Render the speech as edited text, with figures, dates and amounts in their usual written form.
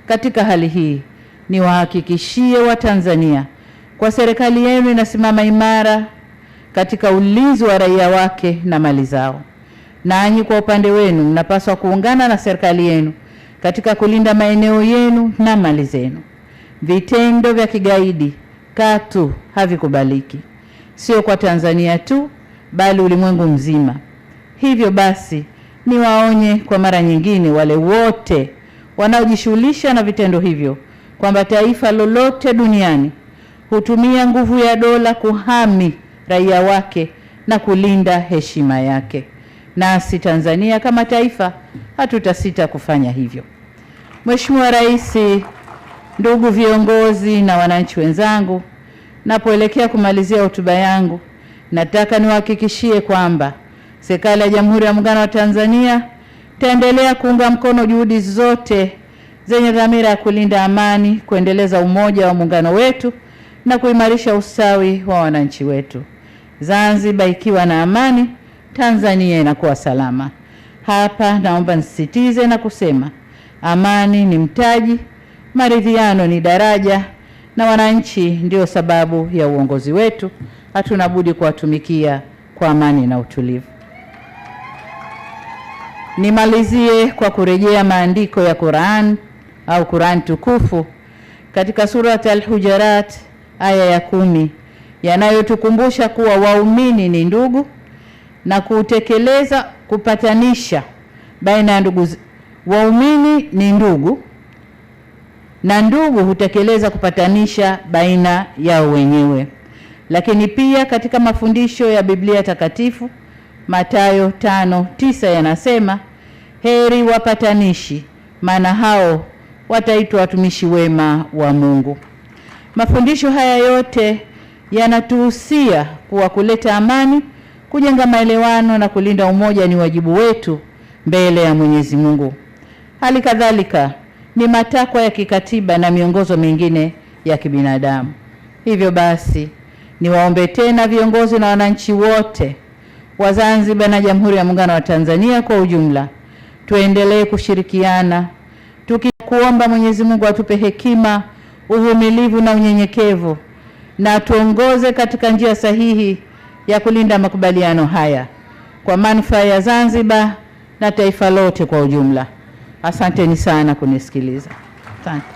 Katika hali hii, niwahakikishie Watanzania kwa serikali yenu inasimama imara katika ulinzi wa raia wake na mali zao. Nanyi kwa upande wenu mnapaswa kuungana na serikali yenu katika kulinda maeneo yenu na mali zenu. Vitendo vya kigaidi katu havikubaliki, sio kwa Tanzania tu bali ulimwengu mzima. Hivyo basi, niwaonye kwa mara nyingine wale wote wanaojishughulisha na vitendo hivyo kwamba taifa lolote duniani hutumia nguvu ya dola kuhami raia wake na kulinda heshima yake. Nasi Tanzania kama taifa hatutasita kufanya hivyo. Mheshimiwa Rais, ndugu viongozi na wananchi wenzangu, napoelekea kumalizia hotuba yangu, nataka niwahakikishie kwamba serikali ya Jamhuri ya Muungano wa Tanzania itaendelea kuunga mkono juhudi zote zenye dhamira ya kulinda amani, kuendeleza umoja wa muungano wetu na kuimarisha ustawi wa wananchi wetu. Zanzibar ikiwa na amani, Tanzania inakuwa salama. Hapa naomba nisisitize na kusema amani ni mtaji, maridhiano ni daraja, na wananchi ndio sababu ya uongozi wetu. Hatuna budi kuwatumikia kwa amani na utulivu. Nimalizie kwa kurejea maandiko ya Qur'an au Qur'an tukufu katika Surat Al-Hujarat aya ya 10 yanayotukumbusha kuwa waumini ni ndugu na kutekeleza kupatanisha baina ya ndugu. Waumini ni ndugu na ndugu hutekeleza kupatanisha baina yao wenyewe. Lakini pia katika mafundisho ya Biblia takatifu Mathayo 5:9 yanasema, heri wapatanishi, maana hao wataitwa watumishi wema wa Mungu. Mafundisho haya yote yanatuhusia kuwa kuleta amani, kujenga maelewano na kulinda umoja ni wajibu wetu mbele ya Mwenyezi Mungu. Hali kadhalika ni matakwa ya kikatiba na miongozo mingine ya kibinadamu. Hivyo basi, niwaombe tena viongozi na wananchi wote wa Zanzibar na Jamhuri ya Muungano wa Tanzania kwa ujumla, tuendelee kushirikiana tukikuomba Mwenyezi Mungu atupe hekima, uvumilivu na unyenyekevu, na tuongoze katika njia sahihi ya kulinda makubaliano haya kwa manufaa ya Zanzibar na taifa lote kwa ujumla. Asanteni sana kunisikiliza. Asante.